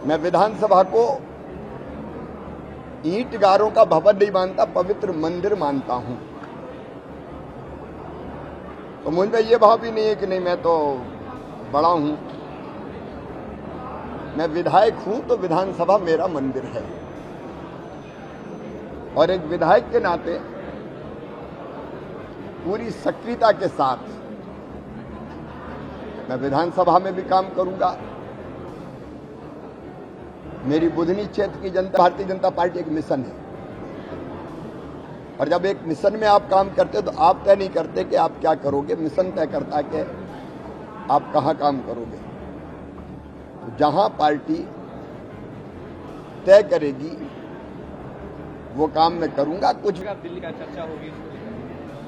मैं विधानसभा को ईंट गारों का भवन नहीं मानता, पवित्र मंदिर मानता हूं। तो मुझ में ये भाव भी नहीं है कि नहीं मैं तो बड़ा हूं। मैं विधायक हूं तो विधानसभा मेरा मंदिर है, और एक विधायक के नाते पूरी सक्रियता के साथ मैं विधानसभा में भी काम करूंगा। मेरी बुधनी क्षेत्र की जनता, भारतीय जनता पार्टी एक मिशन है, और जब एक मिशन में आप काम करते हो तो आप तय नहीं करते कि आप क्या करोगे, मिशन तय करता है कि आप कहां काम करोगे। तो जहां पार्टी तय करेगी वो काम मैं करूंगा। कुछ दिल्ली का चर्चा होगी,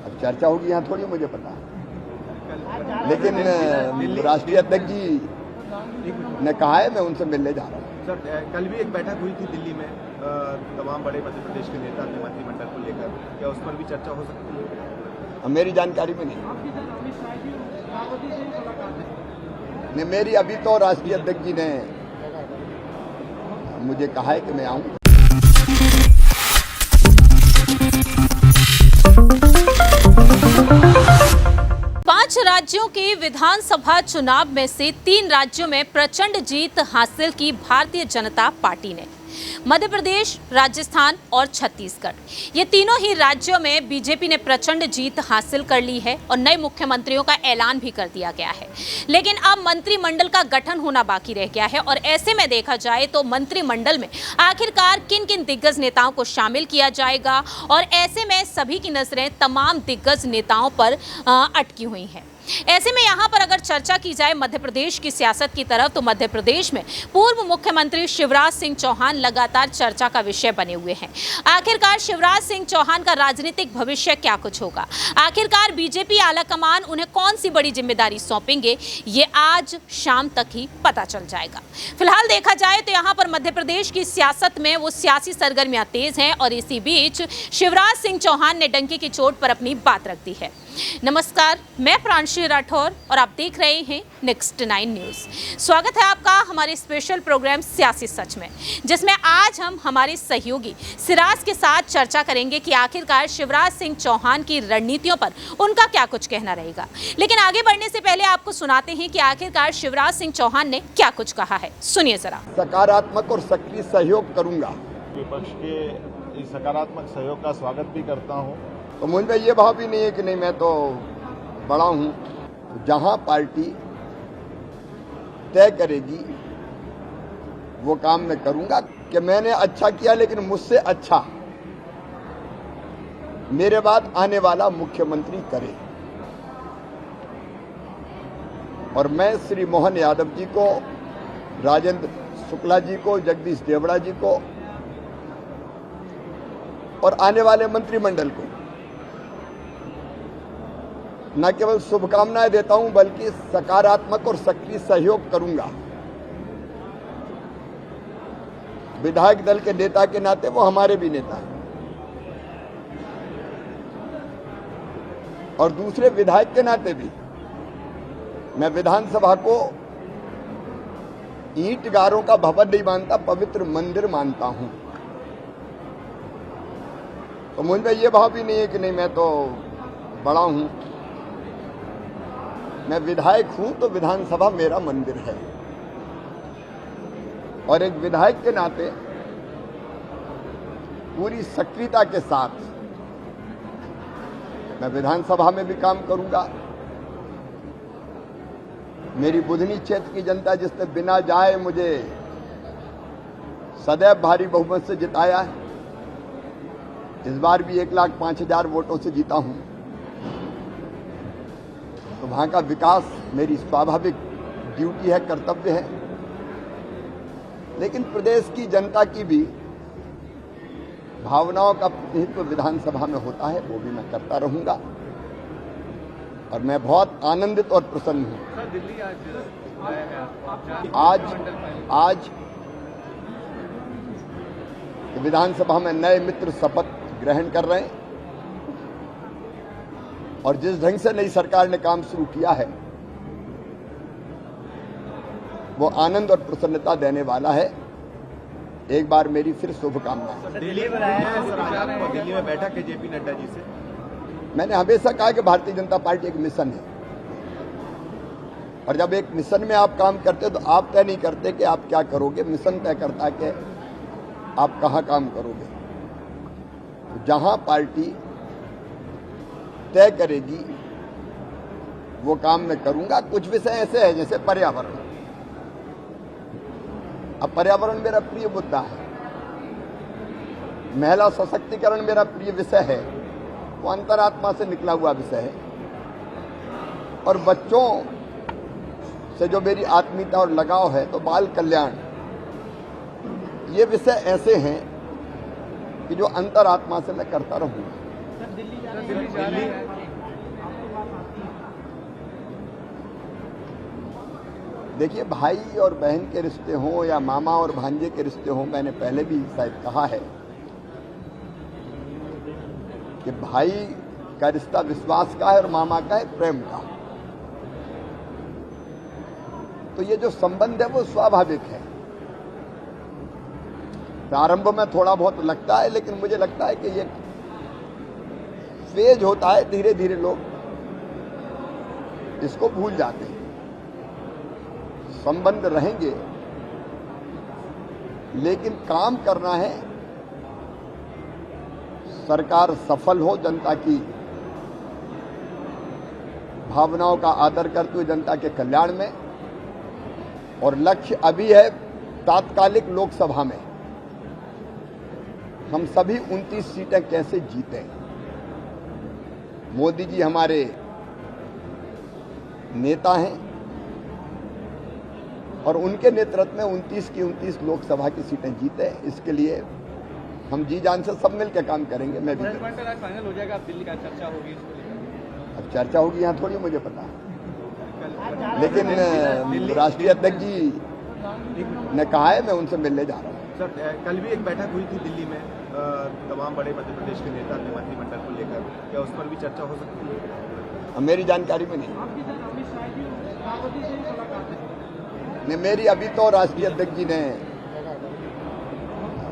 अब चर्चा होगी यहाँ थोड़ी मुझे पता है, लेकिन राष्ट्रीय अध्यक्ष जी ने कहा है, मैं उनसे मिलने जा रहा हूँ। सर, कल भी एक बैठक हुई थी दिल्ली में तमाम बड़े मध्य प्रदेश के नेता के मंत्रिमंडल को लेकर, क्या उस पर भी चर्चा हो सकती है? मेरी जानकारी में नहीं, मेरी अभी तो राष्ट्रीय अध्यक्ष जी ने मुझे कहा है कि मैं आऊं। 5 राज्यों के विधानसभा चुनाव में से 3 राज्यों में प्रचंड जीत हासिल की भारतीय जनता पार्टी ने। मध्य प्रदेश, राजस्थान और छत्तीसगढ़, ये तीनों ही राज्यों में बीजेपी ने प्रचंड जीत हासिल कर ली है और नए मुख्यमंत्रियों का ऐलान भी कर दिया गया है। लेकिन अब मंत्रिमंडल का गठन होना बाकी रह गया है, और ऐसे में देखा जाए तो मंत्रिमंडल में आखिरकार किन किन दिग्गज नेताओं को शामिल किया जाएगा, और ऐसे में सभी की नजरें तमाम दिग्गज नेताओं पर अटकी हुई हैं। ऐसे में यहाँ पर अगर चर्चा की जाए मध्य प्रदेश की सियासत की तरफ, तो मध्य प्रदेश में पूर्व मुख्यमंत्री शिवराज सिंह चौहान लगातार चर्चा का विषय बने हुए हैं। आखिरकार शिवराज सिंह चौहान का राजनीतिक भविष्य क्या कुछ होगा, आखिरकार बीजेपी आलाकमान उन्हें कौन सी बड़ी जिम्मेदारी सौंपेंगे, ये आज शाम तक ही पता चल जाएगा। फिलहाल देखा जाए तो यहाँ पर मध्य प्रदेश की सियासत में वो सियासी सरगर्मियां तेज हैं, और इसी बीच शिवराज सिंह चौहान ने डंके की चोट पर अपनी बात रख दी है। नमस्कार, मैं प्रांशी राठौर और आप देख रहे हैं नेक्स्ट 9 न्यूज़। स्वागत है आपका हमारे स्पेशल प्रोग्राम सियासी सच में, जिसमें आज हम हमारे सहयोगी सिराज के साथ चर्चा करेंगे कि आखिरकार शिवराज सिंह चौहान की रणनीतियों पर उनका क्या कुछ कहना रहेगा। लेकिन आगे बढ़ने से पहले आपको सुनाते हैं कि आखिरकार शिवराज सिंह चौहान ने क्या कुछ कहा है, सुनिए जरा। सकारात्मक और सक्रिय सहयोग करूंगा। विपक्ष के इस सकारात्मक सहयोग का स्वागत भी करता हूं। तो मुझ में ये भाव भी नहीं है कि नहीं मैं तो बड़ा हूं। जहां पार्टी तय करेगी वो काम मैं करूंगा। कि मैंने अच्छा किया, लेकिन मुझसे अच्छा मेरे बाद आने वाला मुख्यमंत्री करे। और मैं श्री मोहन यादव जी को, राजेंद्र शुक्ला जी को, जगदीश देवड़ा जी को और आने वाले मंत्रिमंडल को न केवल शुभकामनाएं देता हूं, बल्कि सकारात्मक और सक्रिय सहयोग करूंगा। विधायक दल के नेता के नाते वो हमारे भी नेता हैं, और दूसरे विधायक के नाते भी मैं विधानसभा को ईंट गारों का भवन नहीं मानता, पवित्र मंदिर मानता हूं। तो मुझ में ये भाव भी नहीं है कि नहीं मैं तो बड़ा हूं। मैं विधायक हूं तो विधानसभा मेरा मंदिर है, और एक विधायक के नाते पूरी सक्रियता के साथ मैं विधानसभा में भी काम करूंगा। मेरी बुधनी क्षेत्र की जनता, जिसने बिना जाए मुझे सदैव भारी बहुमत से जिताया है, इस बार भी 1,05,000 वोटों से जीता हूं। तो वहां का विकास मेरी स्वाभाविक ड्यूटी है, कर्तव्य है। लेकिन प्रदेश की जनता की भी भावनाओं का प्रतिनिधित्व विधानसभा में होता है, वो भी मैं करता रहूंगा, और मैं बहुत आनंदित और प्रसन्न हूं। दिल्ली आज विधानसभा में नए मित्र शपथ ग्रहण कर रहे हैं, और जिस ढंग से नई सरकार ने काम शुरू किया है वो आनंद और प्रसन्नता देने वाला है। एक बार मेरी फिर शुभकामनाएं। दिल्ली में सर आज आपको दिल्ली में बैठक है जेपी नड्डा जी से। मैंने हमेशा कहा कि भारतीय जनता पार्टी एक मिशन है, और जब एक मिशन में आप काम करते तो आप तय नहीं करते कि आप क्या करोगे, मिशन तय करता है कि आप कहां काम करोगे। तो जहां पार्टी तय करेगी वो काम मैं करूंगा। कुछ विषय ऐसे हैं जैसे पर्यावरण। अब पर्यावरण मेरा प्रिय मुद्दा है, महिला सशक्तिकरण मेरा प्रिय विषय है, वो अंतरात्मा से निकला हुआ विषय है, और बच्चों से जो मेरी आत्मीयता और लगाव है तो बाल कल्याण, ये विषय ऐसे हैं कि जो अंतरात्मा से मैं करता रहूंगा। दिल्ली देखिए, भाई और बहन के रिश्ते हों या मामा और भांजे के रिश्ते हों, मैंने पहले भी शायद कहा है कि भाई का रिश्ता विश्वास का है और मामा का है प्रेम का। तो ये जो संबंध है वो स्वाभाविक है। प्रारंभ में थोड़ा बहुत लगता है, लेकिन मुझे लगता है कि ये फेज होता है, धीरे धीरे लोग इसको भूल जाते हैं। संबंध रहेंगे, लेकिन काम करना है, सरकार सफल हो, जनता की भावनाओं का आदर करते हुए जनता के कल्याण में। और लक्ष्य अभी है तात्कालिक लोकसभा में हम सभी 29 सीटें कैसे जीतें। मोदी जी हमारे नेता हैं और उनके नेतृत्व में 29 की 29 लोकसभा की सीटें जीते। इसके लिए हम जी जान से सब मिलकर काम करेंगे। मैं भी फाइनल हो जाएगा, दिल्ली का चर्चा होगी। अब चर्चा होगी यहाँ थोड़ी मुझे पता है, लेकिन राष्ट्रीय अध्यक्ष जी ने कहा है, मैं उनसे मिलने जा रहा हूँ। सर कल भी एक बैठक हुई थी दिल्ली में तमाम बड़े मध्य प्रदेश के नेता के मंत्रिमंडल को लेकर, क्या उस पर भी चर्चा हो सकती है? मेरी जानकारी में नहीं, मेरी अभी तो राष्ट्रीय अध्यक्ष जी ने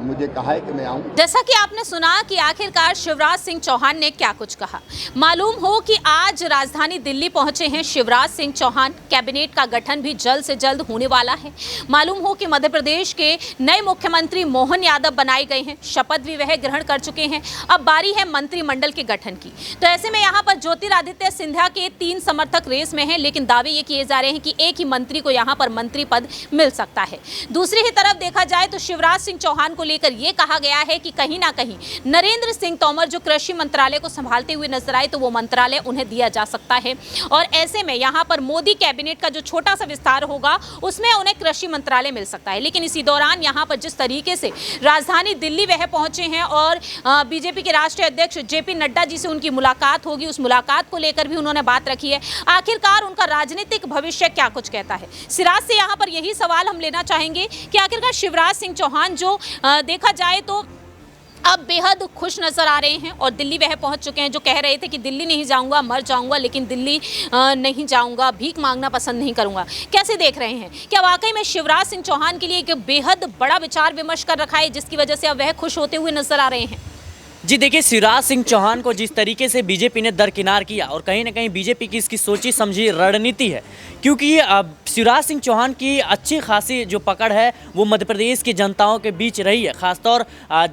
मुझे कहा है कि मैं आऊं। जैसा कि आपने सुना कि आखिरकार शिवराज सिंह चौहान ने क्या कुछ कहा। मालूम हो कि आज राजधानी दिल्ली पहुंचे हैं शिवराज सिंह चौहान। कैबिनेट का गठन भी जल्द से जल्द होने वाला है। मालूम हो कि मध्य प्रदेश के नए मुख्यमंत्री मोहन यादव बनाए गए हैं, शपथ भी वह ग्रहण कर चुके हैं। अब बारी है मंत्रिमंडल के गठन की। तो ऐसे में यहाँ पर ज्योतिरादित्य सिंधिया के 3 समर्थक रेस में हैं, लेकिन दावे ये किए जा रहे हैं कि एक ही मंत्री को यहाँ पर मंत्री पद मिल सकता है। दूसरी ही तरफ देखा जाए तो शिवराज सिंह चौहान को लेकर यह कहा गया है कि कहीं ना कहीं नरेंद्र सिंह तोमर जो कृषि मंत्रालय को संभालते हुए नजर आए तो वो मंत्रालय उन्हें दिया जा सकता है। और ऐसे में यहां पर मोदी कैबिनेट का जो छोटा सा विस्तार होगा उसमें उन्हें कृषि मंत्रालय मिल सकता है। लेकिन इसी दौरान यहां पर जिस तरीके से राजधानी दिल्ली वह पहुंचे हैं और बीजेपी के राष्ट्रीय अध्यक्ष जेपी नड्डा जी से उनकी मुलाकात होगी, उस मुलाकात को लेकर भी उन्होंने बात रखी है। आखिरकार उनका राजनीतिक भविष्य क्या कुछ कहता है। सिराज से यहां पर यही सवाल हम लेना चाहेंगे कि आखिरकार शिवराज सिंह चौहान जो देखा जाए तो अब बेहद खुश नजर आ रहे हैं और दिल्ली वह पहुंच चुके हैं। जो कह रहे थे कि दिल्ली नहीं जाऊंगा, मर जाऊंगा, लेकिन दिल्ली नहीं जाऊंगा, भीख मांगना पसंद नहीं करूंगा। कैसे देख रहे हैं? क्या वाकई में शिवराज सिंह चौहान के लिए एक बेहद बड़ा विचार विमर्श कर रखा है जिसकी वजह से अब वह खुश होते हुए नजर आ रहे हैं? जी देखिए, शिवराज सिंह चौहान को जिस तरीके से बीजेपी ने दरकिनार किया और कहीं ना कहीं बीजेपी की इसकी सोची समझी रणनीति है, क्योंकि शिवराज सिंह चौहान की अच्छी खासी जो पकड़ है वो मध्य प्रदेश की जनताओं के बीच रही है। खासतौर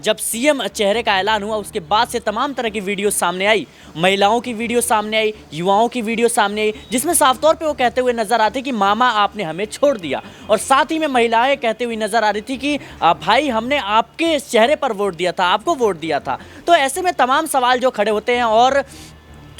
जब सीएम चेहरे का ऐलान हुआ उसके बाद से तमाम तरह की वीडियो सामने आई, महिलाओं की वीडियो सामने आई, युवाओं की वीडियो सामने आई, जिसमें साफ तौर पे वो कहते हुए नजर आते कि मामा आपने हमें छोड़ दिया। और साथ ही में महिलाएं कहते हुए नजर आ रही थी कि भाई हमने आपके चेहरे पर वोट दिया था, आपको वोट दिया था। तो ऐसे में तमाम सवाल जो खड़े होते हैं और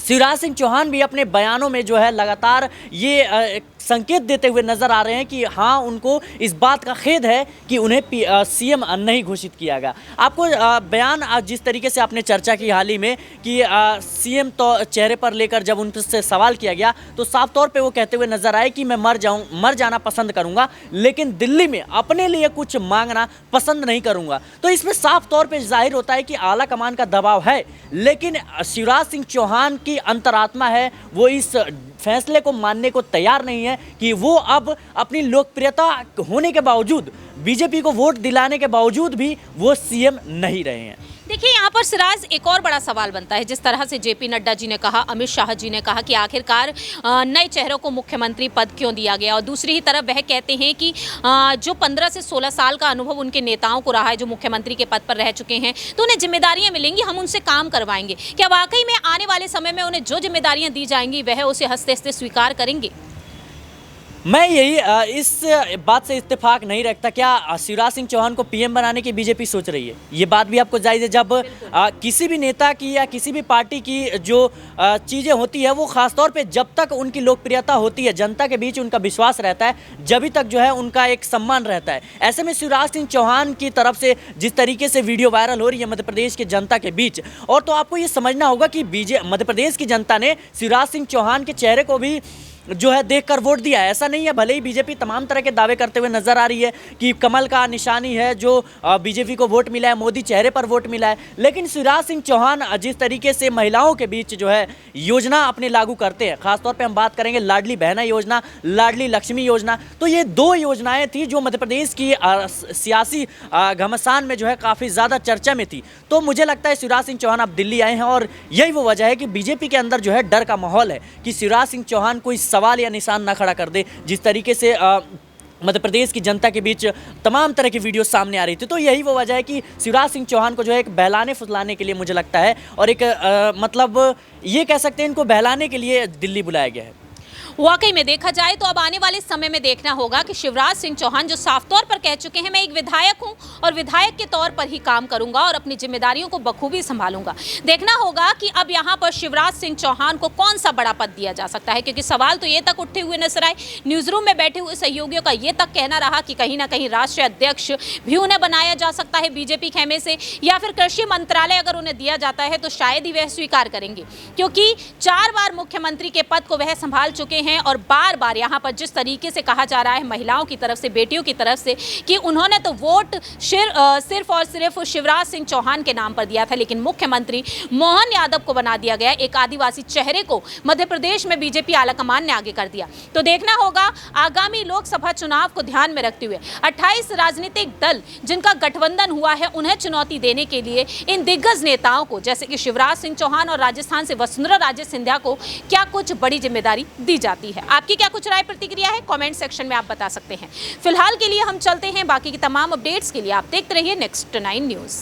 शिवराज सिंह चौहान भी अपने बयानों में जो है लगातार ये संकेत देते हुए नजर आ रहे हैं कि हाँ, उनको इस बात का खेद है कि उन्हें सीएम नहीं घोषित किया गया। आपको बयान जिस तरीके से आपने चर्चा की हाल ही में कि सीएम तो चेहरे पर लेकर जब उनसे सवाल किया गया तो साफ तौर पे वो कहते हुए नजर आए कि मैं मर जाना पसंद करूंगा, लेकिन दिल्ली में अपने लिए कुछ मांगना पसंद नहीं करूंगा। तो इसमें साफ तौर पर जाहिर होता है कि आला कमान का दबाव है, लेकिन शिवराज सिंह चौहान की अंतरात्मा है वो इस फैसले को मानने को तैयार नहीं है कि वो अब अपनी लोकप्रियता होने के बावजूद, बीजेपी को वोट दिलाने के बावजूद भी वो सीएम नहीं रहे हैं। देखिए, यहाँ पर सिराज एक और बड़ा सवाल बनता है। जिस तरह से जेपी नड्डा जी ने कहा, अमित शाह जी ने कहा कि आखिरकार नए चेहरों को मुख्यमंत्री पद क्यों दिया गया, और दूसरी ही तरफ वह कहते हैं कि जो 15 से 16 साल का अनुभव उनके नेताओं को रहा है, जो मुख्यमंत्री के पद पर रह चुके हैं, तो उन्हें जिम्मेदारियां मिलेंगी, हम उनसे काम करवाएंगे। क्या वाकई में आने वाले समय में उन्हें जो जिम्मेदारियां दी जाएंगी वह उसे हंसते हंसते स्वीकार करेंगे? मैं यही इस बात से इत्तेफाक नहीं रखता। क्या शिवराज सिंह चौहान को पीएम बनाने की बीजेपी सोच रही है? ये बात भी आपको जायज़ है। जब किसी भी नेता की या किसी भी पार्टी की जो चीज़ें होती है, वो ख़ासतौर पे जब तक उनकी लोकप्रियता होती है, जनता के बीच उनका विश्वास रहता है, जब तक जो है उनका एक सम्मान रहता है। ऐसे में शिवराज सिंह चौहान की तरफ से जिस तरीके से वीडियो वायरल हो रही है मध्य प्रदेश की जनता के बीच, और तो आपको ये समझना होगा कि मध्य प्रदेश की जनता ने शिवराज सिंह चौहान के चेहरे को भी जो है देखकर वोट दिया है। ऐसा नहीं है, भले ही बीजेपी तमाम तरह के दावे करते हुए नजर आ रही है कि कमल का निशानी है जो बीजेपी को वोट मिला है, मोदी चेहरे पर वोट मिला है, लेकिन शिवराज सिंह चौहान जिस तरीके से महिलाओं के बीच जो है योजना अपने लागू करते हैं, खासतौर पे हम बात करेंगे लाडली बहना योजना, लाडली लक्ष्मी योजना, तो ये 2 योजनाएं थी जो मध्य प्रदेश की सियासी घमासान में जो है काफ़ी ज़्यादा चर्चा में थी। तो मुझे लगता है शिवराज सिंह चौहान अब दिल्ली आए हैं, और यही वो वजह है कि बीजेपी के अंदर जो है डर का माहौल है कि शिवराज सिंह चौहान कोई सवाल या निशान ना खड़ा कर दे। जिस तरीके से मध्य प्रदेश की जनता के बीच तमाम तरह की वीडियो सामने आ रही थी, तो यही वो वजह है कि शिवराज सिंह चौहान को जो है एक बहलाने फुसलाने के लिए मुझे लगता है, और एक मतलब ये कह सकते हैं इनको बहलाने के लिए दिल्ली बुलाया गया है। वाकई में देखा जाए तो अब आने वाले समय में देखना होगा कि शिवराज सिंह चौहान जो साफ तौर पर कह चुके हैं, मैं एक विधायक हूं और विधायक के तौर पर ही काम करूंगा और अपनी जिम्मेदारियों को बखूबी संभालूंगा। देखना होगा कि अब यहां पर शिवराज सिंह चौहान को कौन सा बड़ा पद दिया जा सकता है, क्योंकि सवाल तो ये तक उठते हुए नजर आए। न्यूज रूम में बैठे हुए सहयोगियों का ये तक कहना रहा कि कहीं ना कहीं राष्ट्रीय अध्यक्ष भी उन्हें बनाया जा सकता है बीजेपी खेमे से, या फिर कृषि मंत्रालय अगर उन्हें दिया जाता है तो शायद ही वह स्वीकार करेंगे, क्योंकि 4 बार मुख्यमंत्री के पद को वह संभाल चुके हैं। और बार बार यहाँ पर जिस तरीके से कहा जा रहा है महिलाओं की तरफ से, बेटियों की तरफ से, कि उन्होंने तो वोट सिर्फ और सिर्फ शिवराज सिंह चौहान के नाम पर दिया था, लेकिन मुख्यमंत्री मोहन यादव को बना दिया गया। एक आदिवासी चेहरे को मध्य प्रदेश में बीजेपी आलाकमान ने आगे कर दिया। तो देखना होगा आगामी लोकसभा चुनाव को ध्यान में रखते हुए 28 राजनीतिक दल जिनका गठबंधन हुआ है, उन्हें चुनौती देने के लिए इन दिग्गज नेताओं को, जैसे कि शिवराज सिंह चौहान और राजस्थान से वसुंधरा राजे सिंधिया को, क्या कुछ बड़ी जिम्मेदारी दी जाती है। आपकी क्या कुछ राय प्रतिक्रिया है, कमेंट सेक्शन में आप बता सकते हैं। फिलहाल के लिए हम चलते हैं, बाकी की तमाम अपडेट्स के लिए आप देखते रहिए नेक्स्ट 9 न्यूज़।